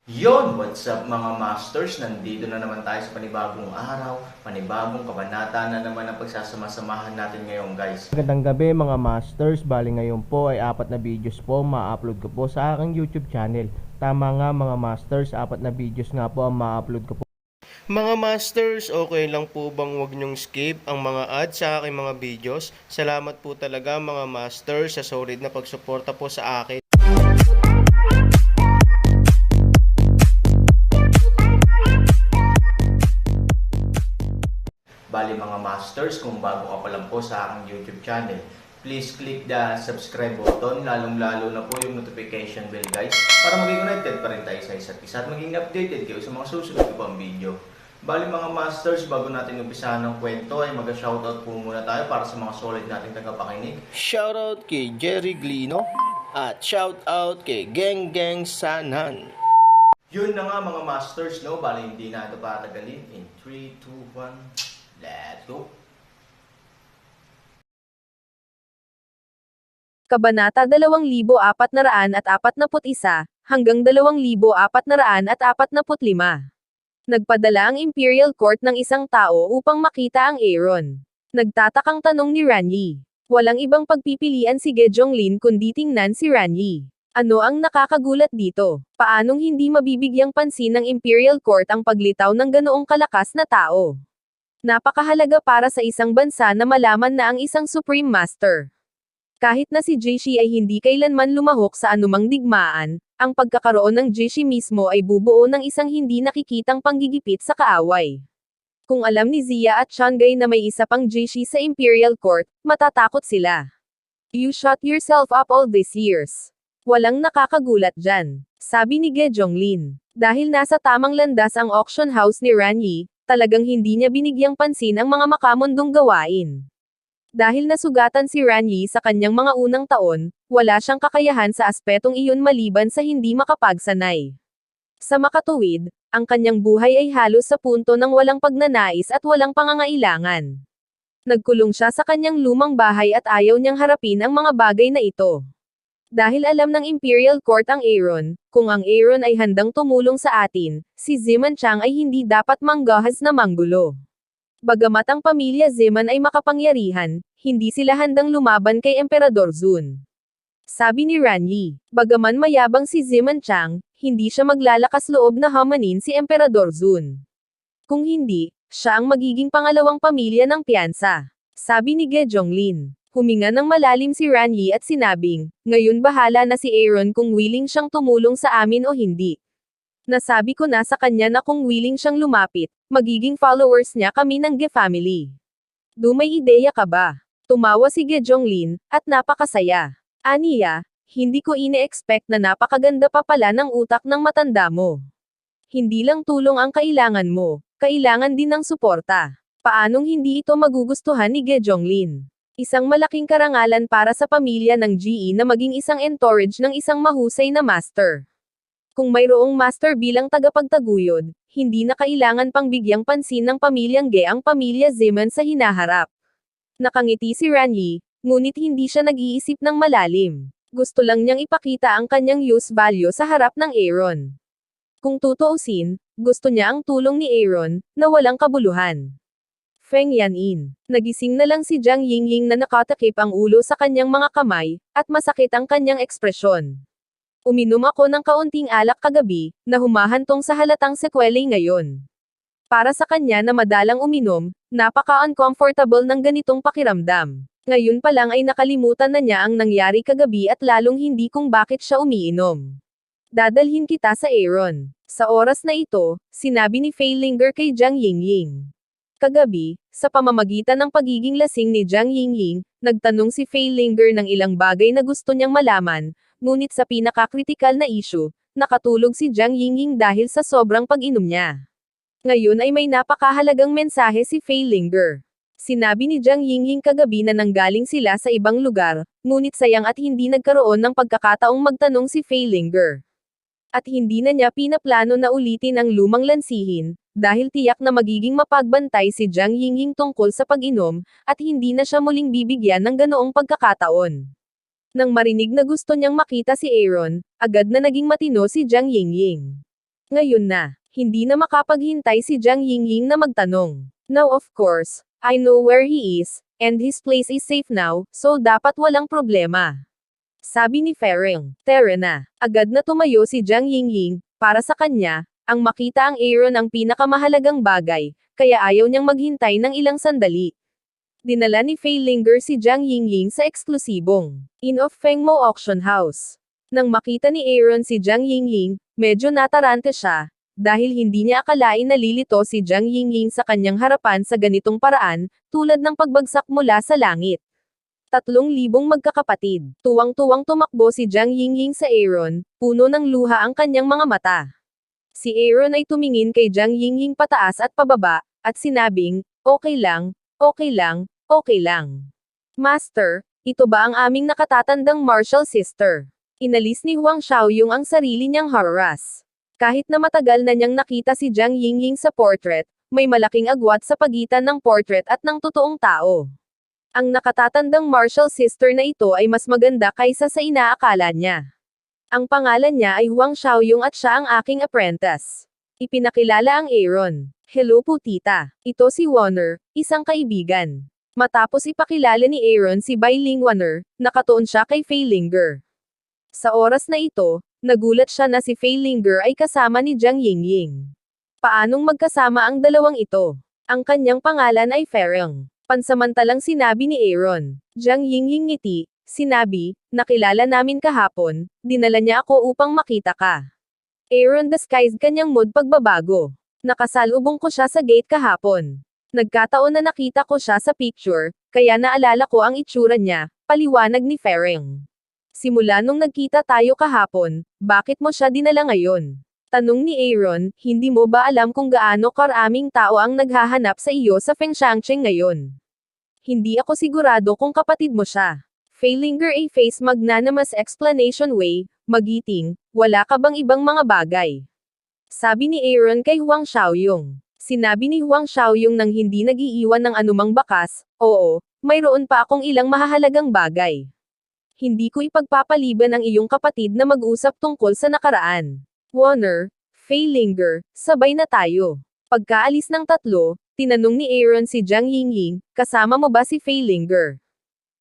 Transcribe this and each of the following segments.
What's up mga masters? Nandito na naman tayo sa panibagong araw, panibagong kabanata na naman ang pagsasama-samahan natin ngayon guys. Magandang gabi mga masters, bali ngayon po ay 4 na videos po ma-upload ko po sa aking YouTube channel. Tama nga mga masters, 4 na videos nga po ang ma-upload ko po. Mga masters, okay lang po bang wag nyong skip ang mga ads sa aking mga videos? Salamat po talaga mga masters sa solid na pagsuporta po sa akin. Bali mga masters, kung bago ka pa lang po sa aking YouTube channel, please click the subscribe button, lalong-lalo na po yung notification bell guys, para maging connected pa rin tayo sa isa't isa at maging updated kayo sa mga susunod ko pang video. Bali mga masters, bago natin umpisahan ng kwento ay mag-shoutout po muna tayo para sa mga solid nating tagapakinig. Shoutout kay Jerry Glino at shoutout kay Geng Geng Sanan. Yun na nga mga masters, no? Bali hindi na ito patagalin. In 3, 2, 1, let's go! Kabanata 2441 hanggang 2445. Nagpadala ang Imperial Court ng isang tao upang makita ang Aaron. Nagtatakang tanong ni Ranyi. Walang ibang pagpipilian si Gejong-lin kundi tingnan si Ranyi. Ano ang nakakagulat dito? Paanong hindi mabibigyang pansin ng Imperial Court ang paglitaw ng ganoong kalakas na tao? Napakahalaga para sa isang bansa na malaman na ang isang Supreme Master. Kahit na si Jishi ay hindi kailanman lumahok sa anumang digmaan, ang pagkakaroon ng Jishi mismo ay bubuo ng isang hindi nakikitang panggigipit sa kaaway. Kung alam ni Zia at Chang'e na may isa pang Jishi sa Imperial Court, matatakot sila. You shut yourself up all these years. Walang nakakagulat dyan, sabi ni Gejong-lin. Dahil nasa tamang landas ang auction house ni Ranyi, talagang hindi niya binigyang pansin ang mga makamundong gawain. Dahil nasugatan si Ranyi sa kanyang mga unang taon, wala siyang kakayahan sa aspetong iyon maliban sa hindi makapagsanay. Sa makatuwid, ang kanyang buhay ay halos sa punto ng walang pagnanais at walang pangangailangan. Nagkulong siya sa kanyang lumang bahay at ayaw niyang harapin ang mga bagay na ito. Dahil alam ng Imperial Court ang Aaron, kung ang Aaron ay handang tumulong sa atin, si Ziman Chang ay hindi dapat manggahas na manggulo. Bagamat ang pamilya Zeman ay makapangyarihan, hindi sila handang lumaban kay Emperador Zun. Sabi ni Ranyi, bagaman mayabang si Zeman Chang, hindi siya maglalakas loob na hamanin si Emperador Zun. Kung hindi, siya ang magiging pangalawang pamilya ng piyansa. Sabi ni Gejong-lin. Huminga ng malalim si Ranyi at sinabing, ngayon bahala na si Aaron kung willing siyang tumulong sa amin o hindi. Nasabi ko na sa kanya na kung willing siyang lumapit, magiging followers niya kami ng Ge family. May ideya ka ba? Tumawa si Gejong-lin, at napakasaya. Aniya, hindi ko ine-expect na napakaganda pa pala ng utak ng matanda mo. Hindi lang tulong ang kailangan mo, kailangan din ng suporta. Paanong hindi ito magugustuhan ni Gejong-lin? Isang malaking karangalan para sa pamilya ng GE na maging isang entourage ng isang mahusay na master. Kung mayroong master bilang tagapagtaguyod, hindi na kailangan pang bigyang pansin ng pamilyang Ge ang pamilya Zeman sa hinaharap. Nakangiti si Ranyi, ngunit hindi siya nag-iisip ng malalim. Gusto lang niyang ipakita ang kanyang use value sa harap ng Aaron. Kung tutuusin, gusto niya ang tulong ni Aaron, na walang kabuluhan. Feng Yanin. Nagising na lang si Jiang Yingying na nakatakip ang ulo sa kanyang mga kamay, at masakit ang kanyang ekspresyon. Uminom ako ng kaunting alak kagabi, na humahantong sa halatang sekwelay ngayon. Para sa kanya na madalang uminom, napaka-uncomfortable ng ganitong pakiramdam. Ngayon pa lang ay nakalimutan na niya ang nangyari kagabi at lalong hindi kung bakit siya umiinom. Dadalhin kita sa Aaron. Sa oras na ito, sinabi ni Fei Linger kay Jiang Yingying. Kagabi, sa pamamagitan ng pagiging lasing ni Jiang Yingying, nagtanong si Fei Linger ng ilang bagay na gusto niyang malaman, ngunit sa pinakakritikal na issue, nakatulog si Jiang Yingying dahil sa sobrang pag-inom niya. Ngayon ay may napakahalagang mensahe si Fei Linger. Sinabi ni Jiang Yingying kagabi na nanggaling sila sa ibang lugar, ngunit sayang at hindi nagkaroon ng pagkakataong magtanong si Fei Linger. At hindi na niya pinaplano na ulitin ang lumang lansihin, dahil tiyak na magiging mapagbantay si Jiang Yingying tungkol sa pag-inom, at hindi na siya muling bibigyan ng ganoong pagkakataon. Nang marinig na gusto niyang makita si Aaron, agad na naging matino si Jiang Yingying. Ngayon na, hindi na makapaghintay si Jiang Yingying na magtanong. Now of course, I know where he is, and his place is safe now, so dapat walang problema. Sabi ni Fereng. Tara na. Agad na tumayo si Jiang Yingying, para sa kanya, ang makita ang Aaron ang pinakamahalagang bagay, kaya ayaw niyang maghintay ng ilang sandali. Dinala ni Fei Linger si Jiang Yingying sa eksklusibong Inn of Fengmo Auction House. Nang makita ni Aaron si Jiang Yingying, medyo natarante siya, dahil hindi niya akalain na lilito si Jiang Yingying sa kanyang harapan sa ganitong paraan, tulad ng pagbagsak mula sa langit. 3,000 magkakapatid. Tuwang-tuwang tumakbo si Jiang Yingying sa Aaron, puno ng luha ang kanyang mga mata. Si Aaron ay tumingin kay Jiang Yingying pataas at pababa, at sinabing, okay lang, okay lang, okay lang. Master, ito ba ang aming nakatatandang martial sister? Inalis ni Huang Xiaoyong ang sarili niyang harass. Kahit na matagal na niyang nakita si Jiang Yingying sa portrait, may malaking agwat sa pagitan ng portrait at ng totoong tao. Ang nakatatandang martial sister na ito ay mas maganda kaysa sa inaakala niya. Ang pangalan niya ay Huang Xiaoyong at siya ang aking apprentice. Ipinakilala ang Aaron. Hello po tita. Ito si Warner, isang kaibigan. Matapos ipakilala ni Aaron si Bai Ling Warner, nakatuon siya kay Fei Linger. Sa oras na ito, nagulat siya na si Fei Linger ay kasama ni Jiang Yingying. Paanong magkasama ang dalawang ito? Ang kanyang pangalan ay Fereng. Pansamantalang sinabi ni Aaron. Jiang Yingying ngiti, sinabi, nakilala namin kahapon, dinala niya ako upang makita ka. Aaron disguised kanyang mood pagbabago. Nakasalubong ko siya sa gate kahapon. Nagkataon na nakita ko siya sa picture, kaya naalala ko ang itsura niya, paliwanag ni Fereng. Simula nung nagkita tayo kahapon, bakit mo siya dinala ngayon? Tanong ni Aaron, hindi mo ba alam kung gaano karaming tao ang naghahanap sa iyo sa Fengshangcheng ngayon? Hindi ako sigurado kung kapatid mo siya. Fei Linger a face magnanimous explanation way, magiting, wala ka bang ibang mga bagay? Sabi ni Aaron kay Huang Xiaoyong. Sinabi ni Huang Xiaoyong nang hindi nagiiwan ng anumang bakas, oo, mayroon pa akong ilang mahahalagang bagay. Hindi ko ipagpapaliban ang iyong kapatid na mag-usap tungkol sa nakaraan. Warner, Fei Linger, sabay na tayo. Pagkaalis ng tatlo, tinanong ni Aaron si Jiang Yingying, kasama mo ba si Fei Linger?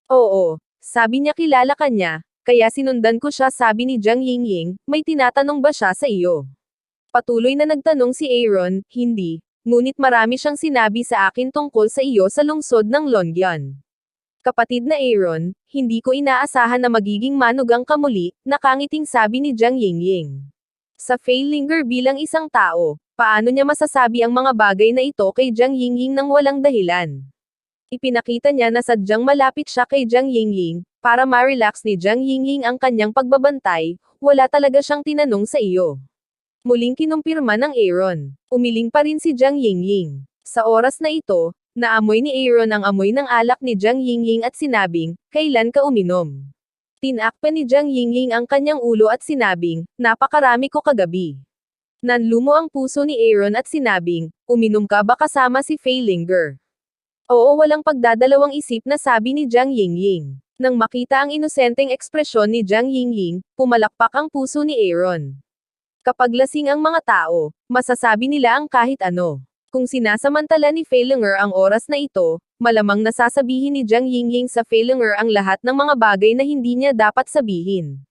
Oo, sabi niya kilala ka niya, kaya sinundan ko siya sabi ni Jiang Yingying, may tinatanong ba siya sa iyo? Patuloy na nagtanong si Aaron, hindi, ngunit marami siyang sinabi sa akin tungkol sa iyo sa lungsod ng Longyan. Kapatid na Aaron, hindi ko inaasahan na magiging manugang ka muli, nakangiting sabi ni Jiang Yingying. Sa Fei Linger bilang isang tao, paano niya masasabi ang mga bagay na ito kay Jiang Yingying nang walang dahilan? Ipinakita niya na sadyang malapit siya kay Jiang Yingying, para ma-relax ni Jiang Yingying ang kanyang pagbabantay, wala talaga siyang tinanong sa iyo. Muling kinumpirma ng Aaron. Umiling pa rin si Jiang Yingying. Sa oras na ito, naamoy ni Aaron ang amoy ng alak ni Jiang Yingying at sinabing, kailan ka uminom? Tinakpan ni Jiang Yingying ang kanyang ulo at sinabing, napakarami ko kagabi. Nanlumo ang puso ni Aaron at sinabing, uminom ka ba kasama si Fei Linger? Oo, walang pagdadalawang isip na sabi ni Jiang Yingying. Nang makita ang inosenteng ekspresyon ni Jiang Yingying, pumalakpak ang puso ni Aaron. Kapag lasing ang mga tao, masasabi nila ang kahit ano. Kung sinasamantala ni Fei Linger ang oras na ito, malamang nasasabihin ni Jiang Yingying sa Fei Linger ang lahat ng mga bagay na hindi niya dapat sabihin.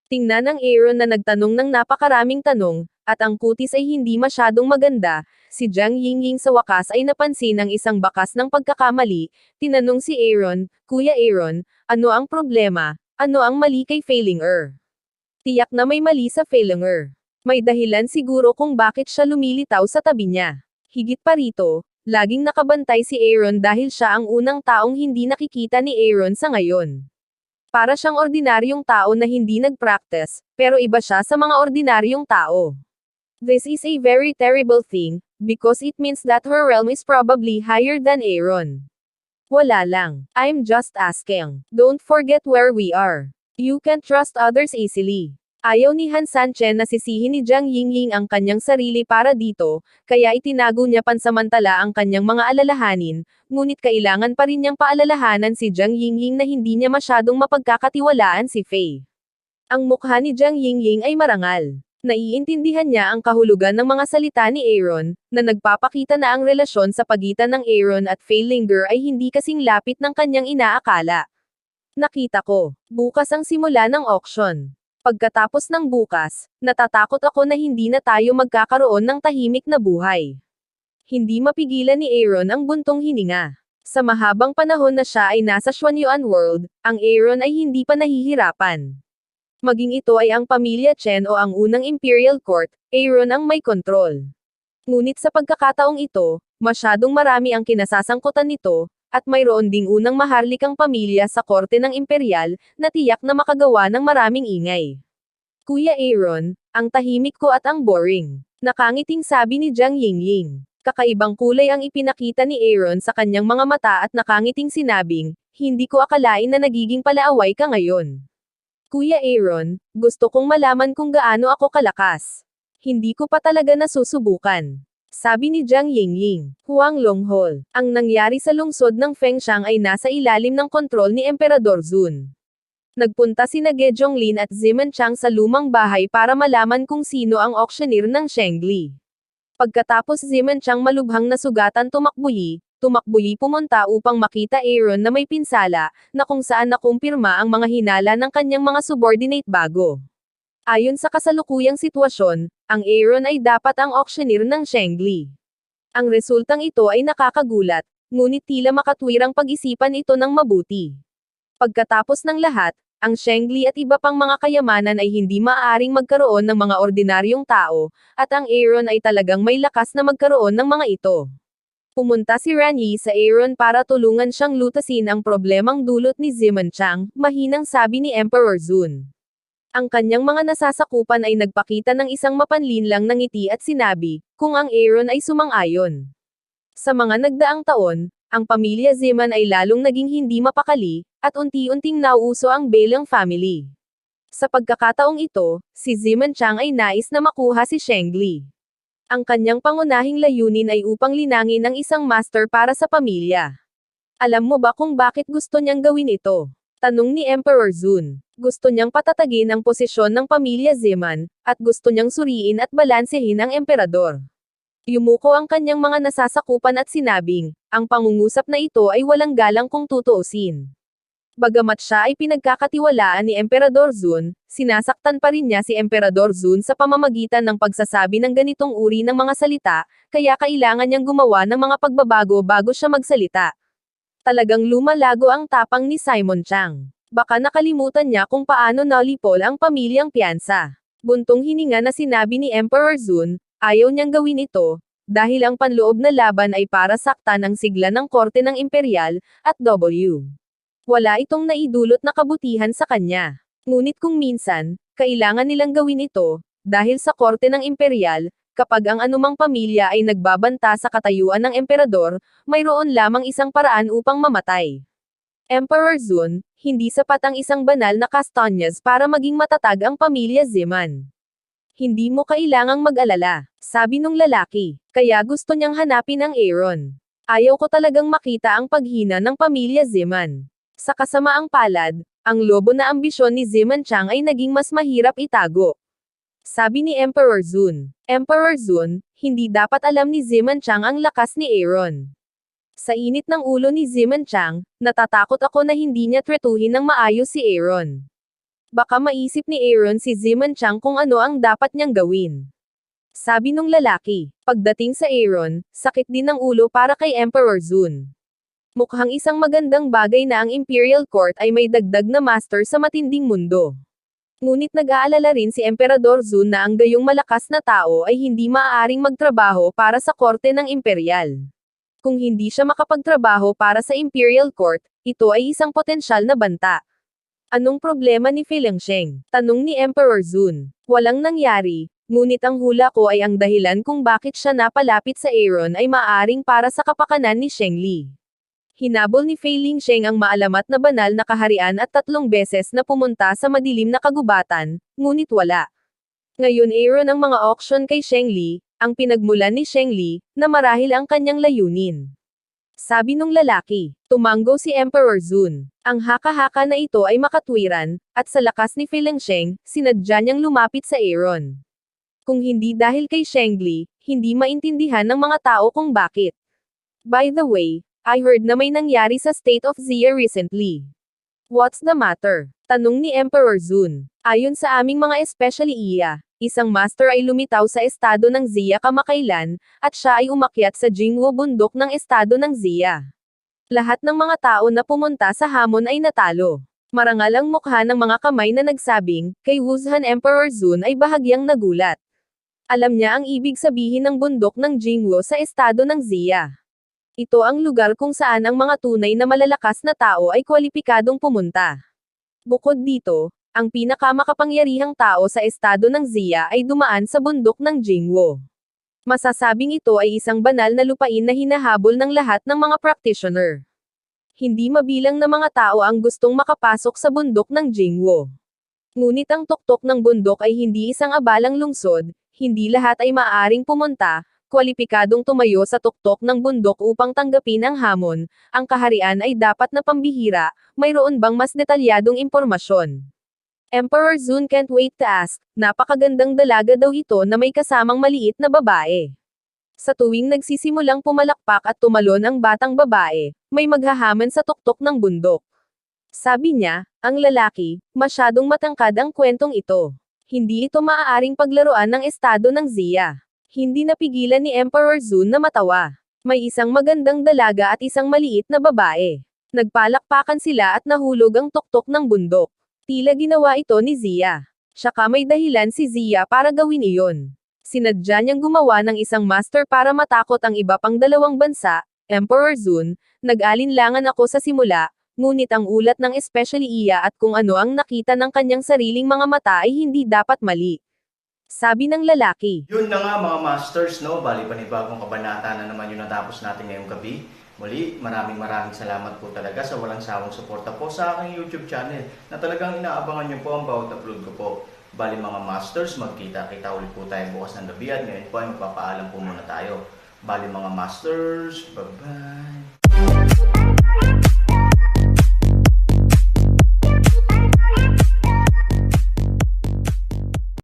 Tingnan ng Aaron na nagtanong ng napakaraming tanong, at ang kutis ay hindi masyadong maganda, si Jiang Yingying sa wakas ay napansin ang isang bakas ng pagkakamali, tinanong si Aaron, Kuya Aaron, ano ang problema, ano ang mali kay Fei Linger? Tiyak na may mali sa Fei Linger. May dahilan siguro kung bakit siya lumilitaw sa tabi niya. Higit pa rito, laging nakabantay si Aaron dahil siya ang unang taong hindi nakikita ni Aaron sa ngayon. Para siyang ordinaryong tao na hindi nag-practice, pero iba siya sa mga ordinaryong tao. This is a very terrible thing, because it means that her realm is probably higher than Aaron. Wala lang. I'm just asking. Don't forget where we are. You can't trust others easily. Ayaw ni Han Sanchen na sisihin ni Jiang Yingying ang kanyang sarili para dito, kaya itinago niya pansamantala ang kanyang mga alalahanin, ngunit kailangan pa rin niyang paalalahanan si Jiang Yingying na hindi niya masyadong mapagkakatiwalaan si Fei. Ang mukha ni Jiang Yingying ay marangal. Naiintindihan niya ang kahulugan ng mga salita ni Aaron, na nagpapakita na ang relasyon sa pagitan ng Aaron at Failinger ay hindi kasing lapit ng kanyang inaakala. Nakita ko, bukas ang simula ng auction. Pagkatapos ng bukas, natatakot ako na hindi na tayo magkakaroon ng tahimik na buhay. Hindi mapigilan ni Aaron ang buntong hininga. Sa mahabang panahon na siya ay nasa Xuanyuan World, ang Aaron ay hindi pa nahihirapan. Maging ito ay ang pamilya Chen o ang unang Imperial Court, Aaron ang may kontrol. Ngunit sa pagkakataong ito, masyadong marami ang kinasasangkutan nito, at mayroon ding unang maharlikang pamilya sa korte ng Imperial, na tiyak na makagawa ng maraming ingay. Kuya Aaron, ang tahimik ko at ang boring. Nakangiting sabi ni Jiang Yingying. Kakaibang kulay ang ipinakita ni Aaron sa kanyang mga mata at nakangiting sinabing, hindi ko akalain na nagiging palaaway ka ngayon. Kuya Aaron, gusto kong malaman kung gaano ako kalakas. Hindi ko pa talaga nasusubukan. Sabi ni Jiang Yingying. Huang Longhol. Ang nangyari sa lungsod ng Fengshan ay nasa ilalim ng kontrol ni Emperador Zun. Nagpunta sina Ge Zhonglin at Ziman Chang sa lumang bahay para malaman kung sino ang auctioneer ng Shengli. Pagkatapos Ziman Chang malubhang nasugatan tumakbuyi pumunta upang makita Aaron na may pinsala, na kung saan nakumpirma ang mga hinala ng kanyang mga subordinate bago. Ayon sa kasalukuyang sitwasyon, ang Aaron ay dapat ang auctioneer ng Shengli. Ang resultang ito ay nakakagulat, ngunit tila makatwirang pag-isipan ito ng mabuti. Pagkatapos ng lahat, ang Shengli at iba pang mga kayamanan ay hindi maaaring magkaroon ng mga ordinaryong tao, at ang Aaron ay talagang may lakas na magkaroon ng mga ito. Pumunta si Ran Yi sa Aaron para tulungan siyang lutasin ang problemang dulot ni Ziman Chang, mahinang sabi ni Emperor Zun. Ang kanyang mga nasasakupan ay nagpakita ng isang mapanlinlang na ngiti at sinabi, kung ang Aaron ay sumang-ayon. Sa mga nagdaang taon, ang pamilya Ziman ay lalong naging hindi mapakali, at unti-unting nauuso ang Beilang family. Sa pagkakataong ito, si Ziman Chang ay nais na makuha si Shengli. Ang kanyang pangunahing layunin ay upang linangin ang isang master para sa pamilya. Alam mo ba kung bakit gusto niyang gawin ito? Tanong ni Emperor Zun. Gusto niyang patatagin ang posisyon ng pamilya Ziman, at gusto niyang suriin at balansehin ang emperador. Yumuko ang kanyang mga nasasakupan at sinabing, ang pangungusap na ito ay walang galang kung tutuusin. Bagamat siya ay pinagkakatiwalaan ni Emperador Zun, sinasaktan pa rin niya si Emperador Zun sa pamamagitan ng pagsasabi ng ganitong uri ng mga salita, kaya kailangan niyang gumawa ng mga pagbabago bago siya magsalita. Talagang lumalago ang tapang ni Simon Chang. Baka nakalimutan niya kung paano nalipol ang pamilyang Piansa. Buntong hininga na sinabi ni Emperor Zun, ayaw niyang gawin ito, dahil ang panloob na laban ay para saktan ang sigla ng korte ng Imperial, at W. Wala itong naidulot na kabutihan sa kanya. Ngunit kung minsan, kailangan nilang gawin ito, dahil sa korte ng Imperial, kapag ang anumang pamilya ay nagbabanta sa katayuan ng emperador, mayroon lamang isang paraan upang mamatay. Emperor Zun, hindi sapat ang isang banal na Castanyas para maging matatag ang pamilya Ziman. Hindi mo kailangang mag-alala, sabi nung lalaki, kaya gusto niyang hanapin ang Aaron. Ayaw ko talagang makita ang paghina ng pamilya Ziman. Sa kasamaang palad, ang lobo na ambisyon ni Ziman Chang ay naging mas mahirap itago. Sabi ni Emperor Zun. Emperor Zun, hindi dapat alam ni Ziman Chang ang lakas ni Aaron. Sa init ng ulo ni Ziman Chang, natatakot ako na hindi niya tretuhin ng maayos si Aaron. Baka maisip ni Aaron si Ziman Chang kung ano ang dapat niyang gawin. Sabi nung lalaki. Pagdating sa Aaron, sakit din ng ulo para kay Emperor Zun. Mukhang isang magandang bagay na ang Imperial Court ay may dagdag na master sa matinding mundo. Ngunit nag-aalala rin si Emperador Zun na ang gayong malakas na tao ay hindi maaaring magtrabaho para sa korte ng Imperial. Kung hindi siya makapagtrabaho para sa Imperial Court, ito ay isang potensyal na banta. Anong problema ni Feilingsheng? Tanong ni Emperor Zun. Walang nangyari, ngunit ang hula ko ay ang dahilan kung bakit siya napalapit sa Aaron ay maaaring para sa kapakanan ni Shengli. Hinabol ni Feilingsheng ang maalamat na banal na kaharian at 3 beses na pumunta sa madilim na kagubatan, ngunit wala. Ngayon Aaron ang mga auction kay Shengli, ang pinagmulan ni Shengli, na marahil ang kanyang layunin. Sabi nung lalaki, tumanggo si Emperor Zun. Ang haka-haka na ito ay makatwiran, at sa lakas ni Feilingsheng, sinadya niyang lumapit sa Aaron. Kung hindi dahil kay Shengli, hindi maintindihan ng mga tao kung bakit. By the way, I heard na may nangyari sa State of Zia recently. What's the matter? Tanong ni Emperor Zun. Ayon sa aming mga especially iya, isang master ay lumitaw sa estado ng Zia kamakailan, at siya ay umakyat sa Jingwo bundok ng estado ng Zia. Lahat ng mga tao na pumunta sa hamon ay natalo. Marangal ang mukha ng mga kamay na nagsabing, kay Wuzhan Emperor Zun ay bahagyang nagulat. Alam niya ang ibig sabihin ng bundok ng Jingwo sa estado ng Zia. Ito ang lugar kung saan ang mga tunay na malalakas na tao ay kwalipikadong pumunta. Bukod dito, ang pinakamakapangyarihang tao sa estado ng Zia ay dumaan sa bundok ng Jingwo. Masasabing ito ay isang banal na lupain na hinahabol ng lahat ng mga practitioner. Hindi mabilang na mga tao ang gustong makapasok sa bundok ng Jingwo. Ngunit ang tuktok ng bundok ay hindi isang abalang lungsod, hindi lahat ay maaaring pumunta, kwalipikadong tumayo sa tuktok ng bundok upang tanggapin ang hamon, ang kaharian ay dapat na pambihira, mayroon bang mas detalyadong impormasyon? Emperor Zun can't wait to ask, napakagandang dalaga daw ito na may kasamang maliit na babae. Sa tuwing nagsisimulang pumalakpak at tumalon ang batang babae, may maghahaman sa tuktok ng bundok. Sabi niya, ang lalaki, masyadong matangkad ang kwentong ito. Hindi ito maaaring paglaruan ng estado ng Zia. Hindi napigilan ni Emperor Zun na matawa. May isang magandang dalaga at isang maliit na babae. Nagpalakpakan sila at nahulog ang tuktok ng bundok. Tila ginawa ito ni Zia. Saka may dahilan si Zia para gawin iyon. Sinadya niyang gumawa ng isang master para matakot ang iba pang dalawang bansa, Emperor Zun, nag-alinlangan ako sa simula, ngunit ang ulat ng especially iya at kung ano ang nakita ng kanyang sariling mga mata ay hindi dapat mali. Sabi ng lalaki. Yun na nga mga masters, no? Bali panibagong kabanata na naman yung natapos natin ngayong gabi. Muli, maraming salamat po talaga sa walang sawang suporta po sa aking YouTube channel na talagang inaabangan nyo po ang bawat upload ko po. Bali mga masters, magkita-kita ulit po tayo bukas ng gabi at ngayon po ay magpapaalam po muna tayo. Bali mga masters, bye-bye!